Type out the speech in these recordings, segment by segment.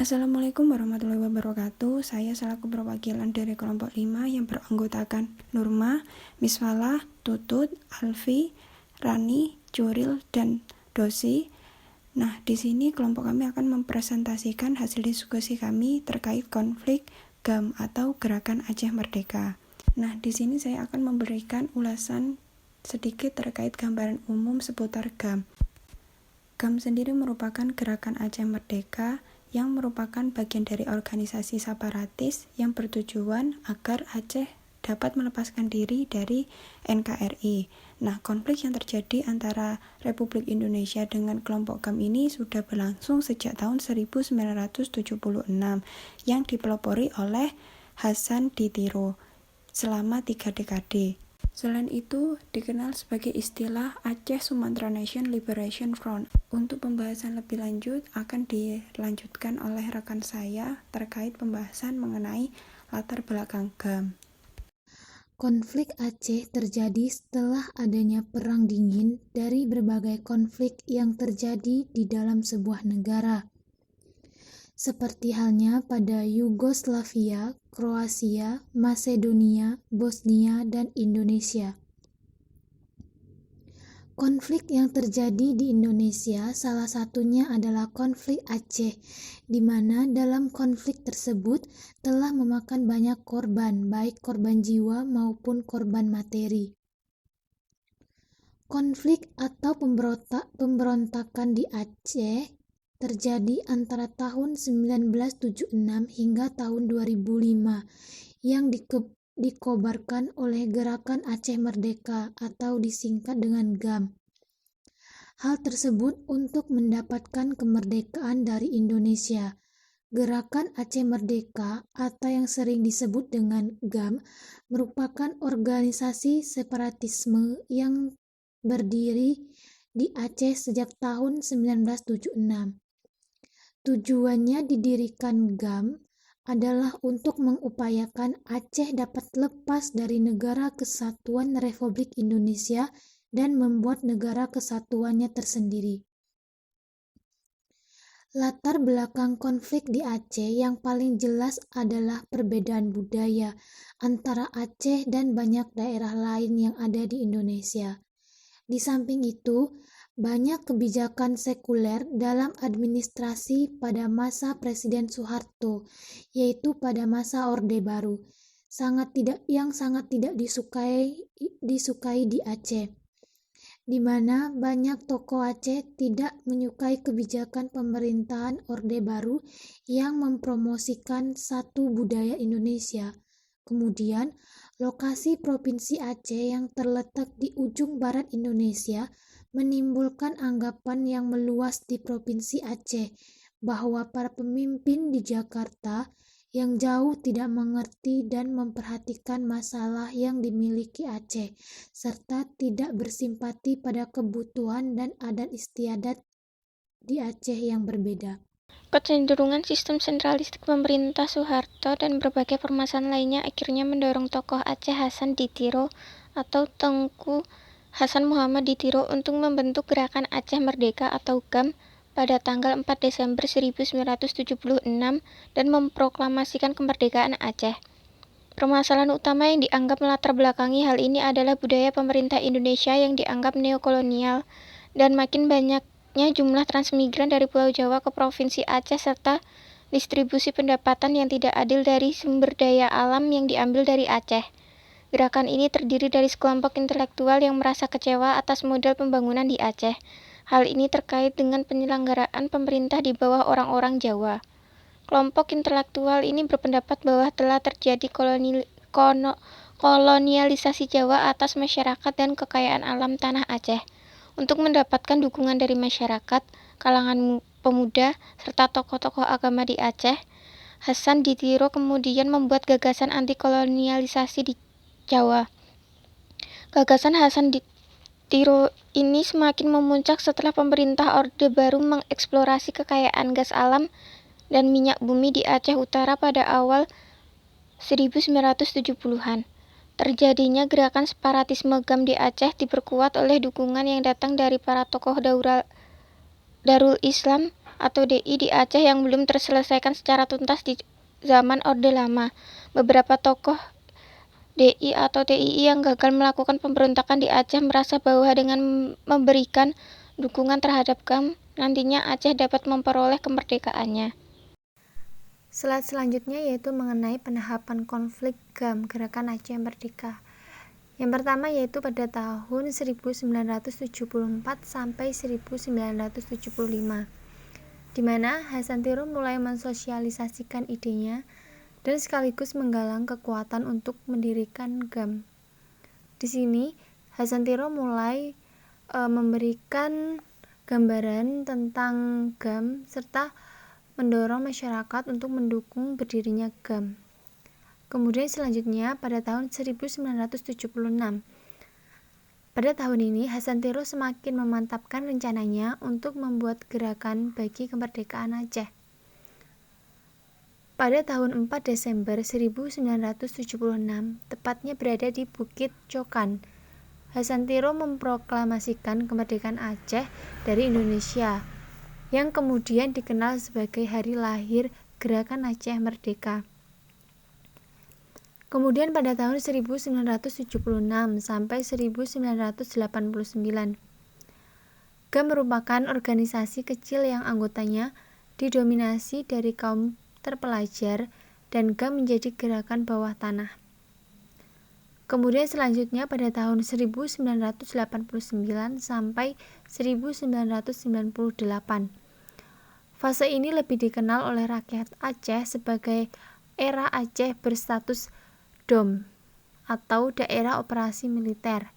Assalamualaikum warahmatullahi wabarakatuh. Saya selaku perwakilan dari kelompok 5 yang beranggotakan Nurma, Miswalah, Tutut, Alfi, Rani, Curil, dan Dosi. Nah, di sini kelompok kami akan mempresentasikan hasil diskusi kami terkait konflik GAM atau Gerakan Aceh Merdeka. Nah, di sini saya akan memberikan ulasan sedikit terkait gambaran umum seputar GAM. GAM sendiri merupakan Gerakan Aceh Merdeka yang merupakan bagian dari organisasi separatis yang bertujuan agar Aceh dapat melepaskan diri dari NKRI. Nah, konflik yang terjadi antara Republik Indonesia dengan kelompok GAM ini sudah berlangsung sejak tahun 1976 yang dipelopori oleh Hasan Ditiro selama 3 dekade. Selain itu, dikenal sebagai istilah Aceh Sumatra Nation Liberation Front. Untuk pembahasan lebih lanjut akan dilanjutkan oleh rekan saya terkait pembahasan mengenai latar belakang GAM. Konflik Aceh terjadi setelah adanya perang dingin dari berbagai konflik yang terjadi di dalam sebuah negara. Seperti halnya pada Yugoslavia, Kroasia, Masedonia, Bosnia, dan Indonesia. Konflik yang terjadi di Indonesia salah satunya adalah konflik Aceh, di mana dalam konflik tersebut telah memakan banyak korban, baik korban jiwa maupun korban materi. Konflik atau pemberontakan di Aceh terjadi antara tahun 1976 hingga tahun 2005 yang dikobarkan oleh Gerakan Aceh Merdeka atau disingkat dengan GAM. Hal tersebut untuk mendapatkan kemerdekaan dari Indonesia. Gerakan Aceh Merdeka atau yang sering disebut dengan GAM merupakan organisasi separatisme yang berdiri di Aceh sejak tahun 1976. Tujuannya didirikan GAM adalah untuk mengupayakan Aceh dapat lepas dari Negara Kesatuan Republik Indonesia dan membuat negara kesatuannya tersendiri. Latar belakang konflik di Aceh yang paling jelas adalah perbedaan budaya antara Aceh dan banyak daerah lain yang ada di Indonesia. Di samping itu, banyak kebijakan sekuler dalam administrasi pada masa Presiden Soeharto, yaitu pada masa Orde Baru, yang sangat tidak disukai di Aceh, di mana banyak tokoh Aceh tidak menyukai kebijakan pemerintahan Orde Baru yang mempromosikan satu budaya Indonesia. Kemudian, lokasi Provinsi Aceh yang terletak di ujung barat Indonesia menimbulkan anggapan yang meluas di Provinsi Aceh bahwa para pemimpin di Jakarta yang jauh tidak mengerti dan memperhatikan masalah yang dimiliki Aceh, serta tidak bersimpati pada kebutuhan dan adat istiadat di Aceh yang berbeda. Kecenderungan sistem sentralistik pemerintah Soeharto dan berbagai permasalahan lainnya akhirnya mendorong tokoh Aceh Hasan Ditiro atau Tengku Hasan Muhammad Ditiro untuk membentuk Gerakan Aceh Merdeka atau GAM pada tanggal 4 Desember 1976 dan memproklamasikan kemerdekaan Aceh. Permasalahan utama yang dianggap melatar belakangi hal ini adalah budaya pemerintah Indonesia yang dianggap neokolonial dan makin banyaknya jumlah transmigran dari Pulau Jawa ke Provinsi Aceh serta distribusi pendapatan yang tidak adil dari sumber daya alam yang diambil dari Aceh. Gerakan ini terdiri dari sekelompok intelektual yang merasa kecewa atas model pembangunan di Aceh. Hal ini terkait dengan penyelenggaraan pemerintah di bawah orang-orang Jawa. Kelompok intelektual ini berpendapat bahwa telah terjadi kolonialisasi Jawa atas masyarakat dan kekayaan alam tanah Aceh. Untuk mendapatkan dukungan dari masyarakat, kalangan pemuda, serta tokoh-tokoh agama di Aceh, Hasan Ditiro kemudian membuat gagasan anti kolonialisasi di Jawa. Gagasan Hasan Ditiro ini semakin memuncak setelah pemerintah Orde Baru mengeksplorasi kekayaan gas alam dan minyak bumi di Aceh Utara pada awal 1970-an. Terjadinya gerakan separatisme GAM di Aceh diperkuat oleh dukungan yang datang dari para tokoh Darul Islam atau DI di Aceh yang belum terselesaikan secara tuntas di zaman Orde Lama. Beberapa tokoh DI atau TII yang gagal melakukan pemberontakan di Aceh merasa bahwa dengan memberikan dukungan terhadap GAM, nantinya Aceh dapat memperoleh kemerdekaannya. Slide selanjutnya yaitu mengenai penahapan konflik GAM, Gerakan Aceh Merdeka. Yang pertama yaitu pada tahun 1974 sampai 1975, di mana Hasan Tiroh mulai mensosialisasikan idenya dan sekaligus menggalang kekuatan untuk mendirikan GAM. Di sini Hasan Tiroh mulai memberikan gambaran tentang GAM serta mendorong masyarakat untuk mendukung berdirinya GAM. Kemudian selanjutnya pada tahun 1976. Pada tahun ini Hasan Tiroh semakin memantapkan rencananya untuk membuat gerakan bagi kemerdekaan Aceh. Pada tahun 4 Desember 1976, tepatnya berada di Bukit Cokan, Hasan Tiroh memproklamasikan kemerdekaan Aceh dari Indonesia, yang kemudian dikenal sebagai hari lahir Gerakan Aceh Merdeka. Kemudian pada tahun 1976 sampai 1989, GAM merupakan organisasi kecil yang anggotanya didominasi dari kaum terpelajar dan GAM menjadi gerakan bawah tanah. Kemudian selanjutnya pada tahun 1989 sampai 1998. Fase ini lebih dikenal oleh rakyat Aceh sebagai era Aceh berstatus DOM atau Daerah Operasi Militer.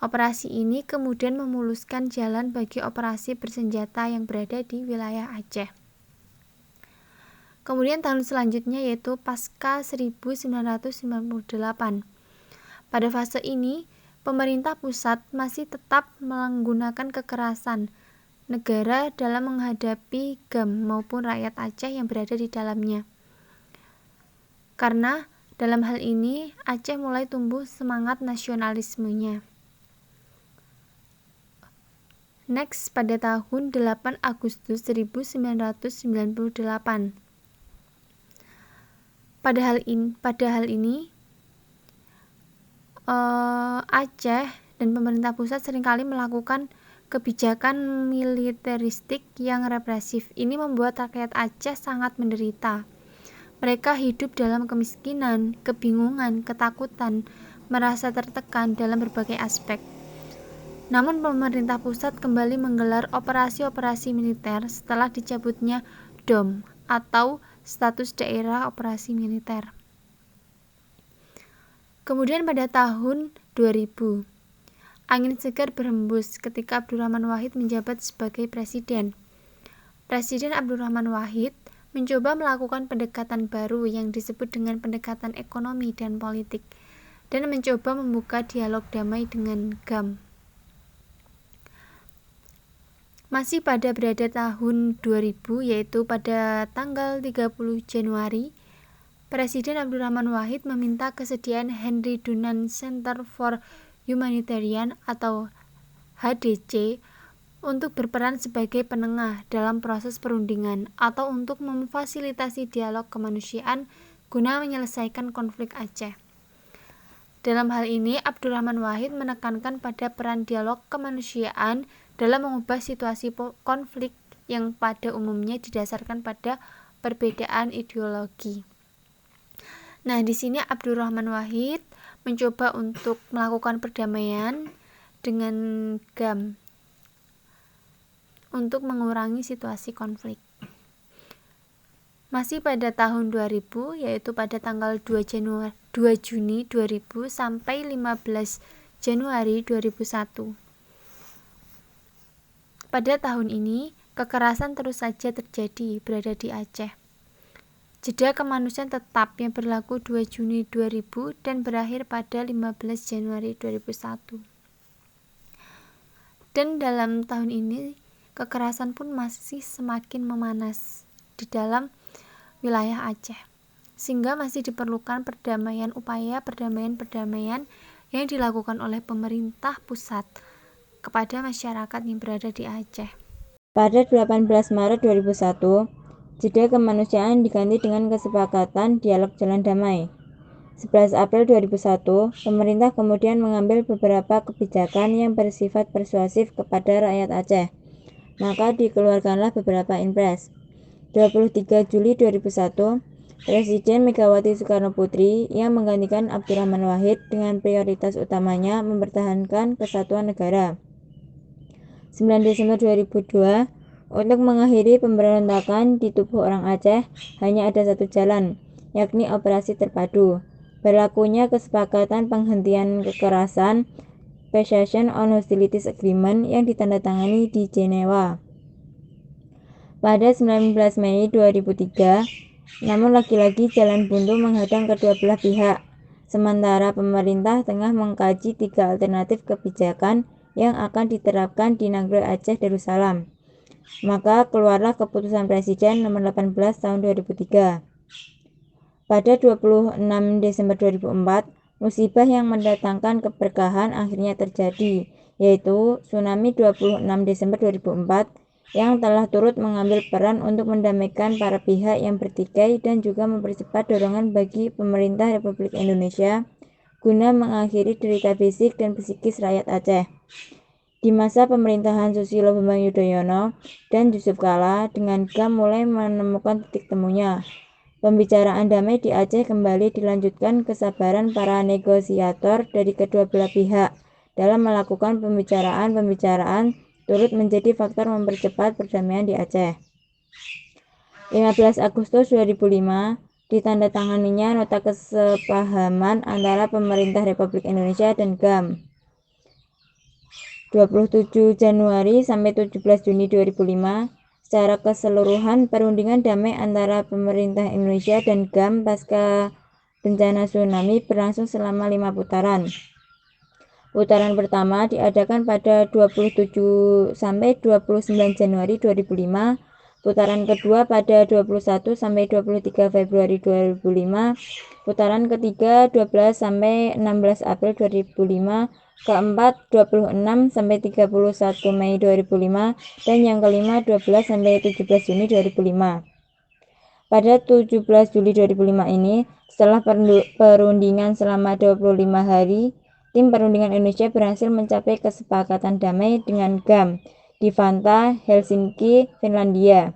Operasi ini kemudian memuluskan jalan bagi operasi bersenjata yang berada di wilayah Aceh. Kemudian tahun selanjutnya yaitu pasca 1998. Pada fase ini, pemerintah pusat masih tetap menggunakan kekerasan negara dalam menghadapi GAM maupun rakyat Aceh yang berada di dalamnya. Karena dalam hal ini Aceh mulai tumbuh semangat nasionalismenya. Next, pada tahun 8 Agustus 1998. Pada hal ini Aceh dan pemerintah pusat seringkali melakukan kebijakan militeristik yang represif. Ini membuat rakyat Aceh sangat menderita. Mereka hidup dalam kemiskinan, kebingungan, ketakutan, merasa tertekan dalam berbagai aspek. Namun pemerintah pusat kembali menggelar operasi-operasi militer setelah dicabutnya DOM atau status daerah operasi militer. Kemudian pada tahun 2000, angin segar berhembus ketika Abdurrahman Wahid menjabat sebagai presiden. Presiden Abdurrahman Wahid mencoba melakukan pendekatan baru yang disebut dengan pendekatan ekonomi dan politik, dan mencoba membuka dialog damai dengan GAM. Masih pada berada tahun 2000, yaitu pada tanggal 30 Januari, Presiden Abdurrahman Wahid meminta kesediaan Henry Dunant Center for Humanitarian atau HDC untuk berperan sebagai penengah dalam proses perundingan atau untuk memfasilitasi dialog kemanusiaan guna menyelesaikan konflik Aceh. Dalam hal ini, Abdurrahman Wahid menekankan pada peran dialog kemanusiaan dalam mengubah situasi konflik yang pada umumnya didasarkan pada perbedaan ideologi. Nah, di sini Abdurrahman Wahid mencoba untuk melakukan perdamaian dengan GAM untuk mengurangi situasi konflik. Masih pada tahun 2000, yaitu pada tanggal 2 Juni 2000 sampai 15 Januari 2001. Pada tahun ini, kekerasan terus saja terjadi berada di Aceh. Jeda kemanusiaan tetap yang berlaku 2 Juni 2000 dan berakhir pada 15 Januari 2001. Dan dalam tahun ini, kekerasan pun masih semakin memanas di dalam wilayah Aceh, sehingga masih diperlukan upaya perdamaian yang dilakukan oleh pemerintah pusat kepada masyarakat yang berada di Aceh. Pada 18 Maret 2001, jeda kemanusiaan diganti dengan kesepakatan dialog jalan damai. 11 April 2001, pemerintah kemudian mengambil beberapa kebijakan yang bersifat persuasif kepada rakyat Aceh. Maka dikeluarkanlah beberapa impres. 23 Juli 2001, Presiden Megawati Soekarno Putri yang menggantikan Abdurrahman Wahid dengan prioritas utamanya mempertahankan kesatuan negara. 9 Desember 2002, untuk mengakhiri pemberontakan di tubuh orang Aceh, hanya ada satu jalan, yakni operasi terpadu. Berlakunya kesepakatan penghentian kekerasan Cessation on Hostilities Agreement yang ditandatangani di Jenewa pada 19 Mei 2003. Namun lagi-lagi jalan buntu menghadang kedua belah pihak. Sementara pemerintah tengah mengkaji 3 alternatif kebijakan yang akan diterapkan di Nagreg Aceh Darussalam. Maka keluarlah keputusan Presiden nomor 18 tahun 2003. Pada 26 Desember 2004, musibah yang mendatangkan keberkahan akhirnya terjadi, yaitu tsunami 26 Desember 2004 yang telah turut mengambil peran untuk mendamaikan para pihak yang bertikai dan juga mempercepat dorongan bagi pemerintah Republik Indonesia guna mengakhiri derita fisik dan psikis rakyat Aceh. Di masa pemerintahan Susilo Bambang Yudhoyono dan Yusuf Kala, dengan GAM mulai menemukan titik temunya. Pembicaraan damai di Aceh kembali dilanjutkan kesabaran para negosiator dari kedua belah pihak dalam melakukan pembicaraan turut menjadi faktor mempercepat perdamaian di Aceh. 15 Agustus 2005, ditandatanganinya nota kesepahaman antara pemerintah Republik Indonesia dan GAM. 27 Januari sampai 17 Juni 2005, secara keseluruhan perundingan damai antara pemerintah Indonesia dan GAM pasca bencana tsunami berlangsung selama 5 putaran. Putaran pertama diadakan pada 27 sampai 29 Januari 2005, putaran kedua pada 21 sampai 23 Februari 2005, putaran ketiga 12 sampai 16 April 2005, keempat 26 sampai 31 Mei 2005, dan yang kelima 12 sampai 17 Juni 2005. Pada 17 Juli 2005 ini, setelah perundingan selama 25 hari, tim perundingan Indonesia berhasil mencapai kesepakatan damai dengan GAM di Vantaa, Helsinki, Finlandia.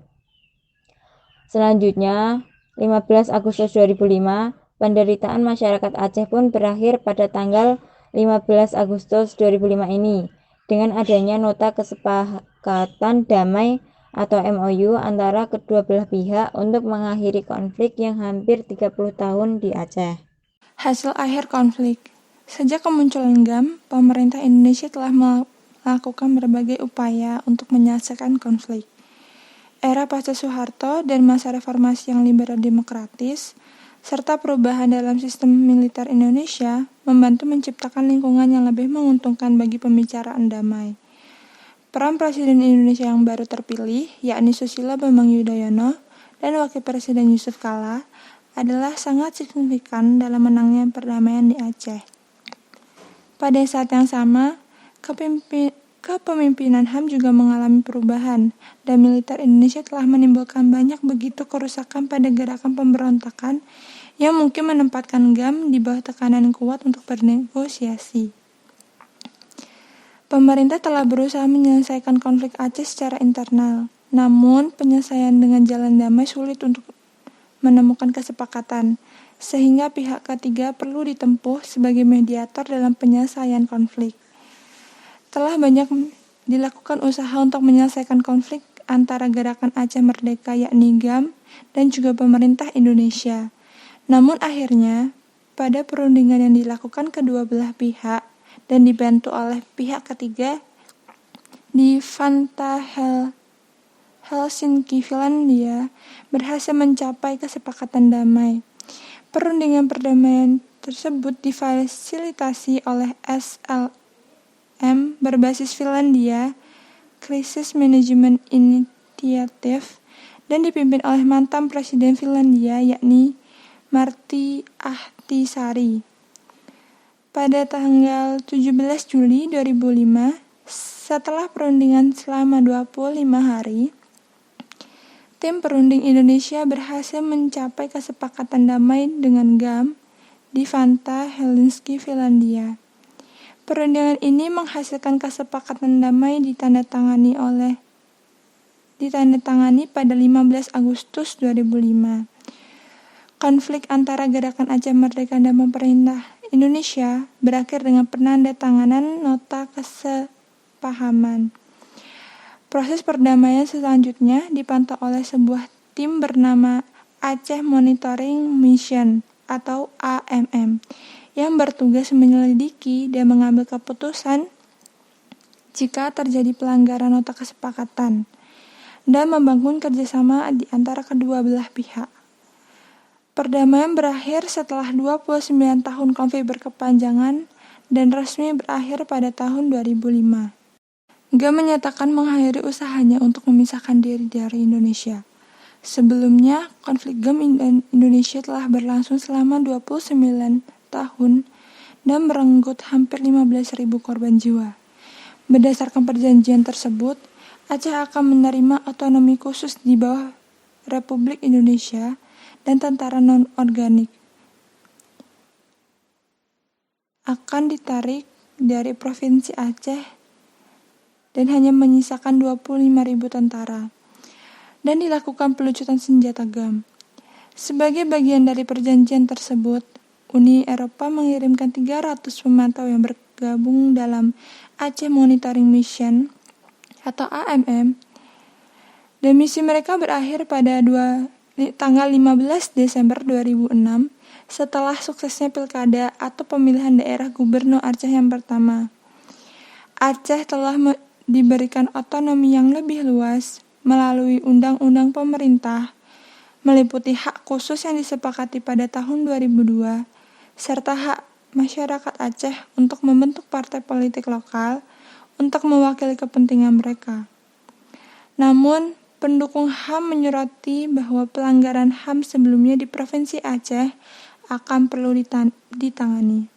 Selanjutnya, 15 Agustus 2005, penderitaan masyarakat Aceh pun berakhir pada tanggal 15 Agustus 2005 ini dengan adanya nota kesepakatan damai atau MOU antara kedua belah pihak untuk mengakhiri konflik yang hampir 30 tahun di Aceh. Hasil akhir konflik. Sejak kemunculan GAM, pemerintah Indonesia telah melakukan berbagai upaya untuk menyelesaikan konflik. Era pasca Soeharto dan masa reformasi yang liberal demokratis, serta perubahan dalam sistem militer Indonesia membantu menciptakan lingkungan yang lebih menguntungkan bagi pembicaraan damai. Peran Presiden Indonesia yang baru terpilih, yakni Susilo Bambang Yudhoyono dan Wakil Presiden Yusuf Kala, adalah sangat signifikan dalam menangnya perdamaian di Aceh. Pada saat yang sama, kepemimpinan HAM juga mengalami perubahan, dan militer Indonesia telah menimbulkan banyak begitu kerusakan pada gerakan pemberontakan yang mungkin menempatkan GAM di bawah tekanan kuat untuk bernegosiasi. Pemerintah telah berusaha menyelesaikan konflik Aceh secara internal, namun penyelesaian dengan jalan damai sulit untuk menemukan kesepakatan, sehingga pihak ketiga perlu ditempuh sebagai mediator dalam penyelesaian konflik. Telah banyak dilakukan usaha untuk menyelesaikan konflik antara Gerakan Aceh Merdeka yakni GAM dan juga pemerintah Indonesia. Namun akhirnya, pada perundingan yang dilakukan kedua belah pihak dan dibantu oleh pihak ketiga di Vantaa, Helsinki, Finlandia, berhasil mencapai kesepakatan damai. Perundingan perdamaian tersebut difasilitasi oleh SLM berbasis Finlandia, Crisis Management Initiative, dan dipimpin oleh mantan Presiden Finlandia yakni Martti Ahtisaari. Pada tanggal 17 Juli 2005, Setelah perundingan selama 25 hari, tim perunding Indonesia berhasil mencapai kesepakatan damai dengan GAM di Vantaa, Helsinki, Finlandia. Perundingan ini menghasilkan kesepakatan damai ditandatangani pada 15 Agustus 2005. Konflik antara Gerakan Aceh Merdeka dan pemerintah Indonesia berakhir dengan penandatanganan nota kesepahaman. Proses perdamaian selanjutnya dipantau oleh sebuah tim bernama Aceh Monitoring Mission atau AMM yang bertugas menyelidiki dan mengambil keputusan jika terjadi pelanggaran nota kesepakatan dan membangun kerjasama di antara kedua belah pihak. Perdamaian berakhir setelah 29 tahun konflik berkepanjangan dan resmi berakhir pada tahun 2005. GAM menyatakan mengakhiri usahanya untuk memisahkan diri dari Indonesia. Sebelumnya, konflik GAM dan Indonesia telah berlangsung selama 29 tahun dan merenggut hampir 15.000 korban jiwa. Berdasarkan perjanjian tersebut, Aceh akan menerima otonomi khusus di bawah Republik Indonesia dan tentara non-organik akan ditarik dari Provinsi Aceh dan hanya menyisakan 25.000 tentara, dan dilakukan pelucutan senjata GAM. Sebagai bagian dari perjanjian tersebut, Uni Eropa mengirimkan 300 pemantau yang bergabung dalam Aceh Monitoring Mission atau AMM, dan misi mereka berakhir pada tanggal 15 Desember 2006 setelah suksesnya pilkada atau pemilihan daerah gubernur Aceh yang pertama. Aceh telah diberikan otonomi yang lebih luas melalui undang-undang pemerintah, meliputi hak khusus yang disepakati pada tahun 2002, serta hak masyarakat Aceh untuk membentuk partai politik lokal untuk mewakili kepentingan mereka. Namun, pendukung HAM menyoroti bahwa pelanggaran HAM sebelumnya di Provinsi Aceh akan perlu ditangani.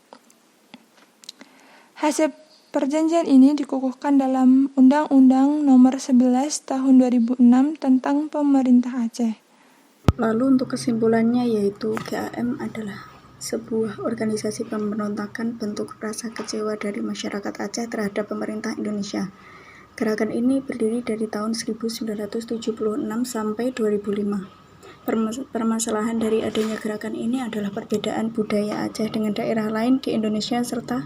Hasil perjanjian ini dikukuhkan dalam Undang-Undang Nomor 11 Tahun 2006 tentang Pemerintah Aceh. Lalu untuk kesimpulannya yaitu GAM adalah sebuah organisasi pemberontakan bentuk rasa kecewa dari masyarakat Aceh terhadap pemerintah Indonesia. Gerakan ini berdiri dari tahun 1976 sampai 2005. Permasalahan dari adanya gerakan ini adalah perbedaan budaya Aceh dengan daerah lain di Indonesia serta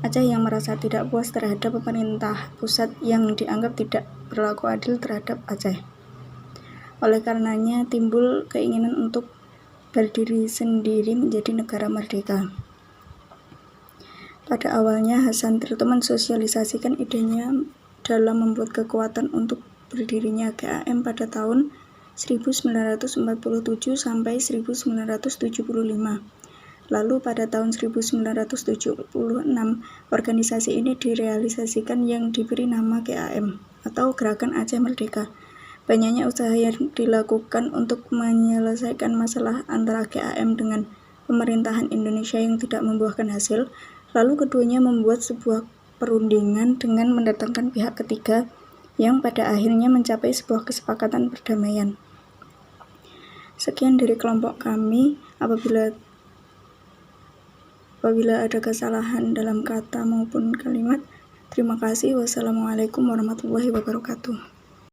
Aceh yang merasa tidak puas terhadap pemerintah pusat yang dianggap tidak berlaku adil terhadap Aceh. Oleh karenanya timbul keinginan untuk berdiri sendiri menjadi negara merdeka. Pada awalnya Hasan Tirto mensosialisasikan idenya dalam membuat kekuatan untuk berdirinya GAM pada tahun 1947 sampai 1975. Lalu pada tahun 1976, organisasi ini direalisasikan yang diberi nama GAM atau Gerakan Aceh Merdeka. Banyaknya usaha yang dilakukan untuk menyelesaikan masalah antara GAM dengan pemerintahan Indonesia yang tidak membuahkan hasil. Lalu keduanya membuat sebuah perundingan dengan mendatangkan pihak ketiga yang pada akhirnya mencapai sebuah kesepakatan perdamaian. Sekian dari kelompok kami. Apabila ada kesalahan dalam kata maupun kalimat, terima kasih. Wassalamualaikum warahmatullahi wabarakatuh.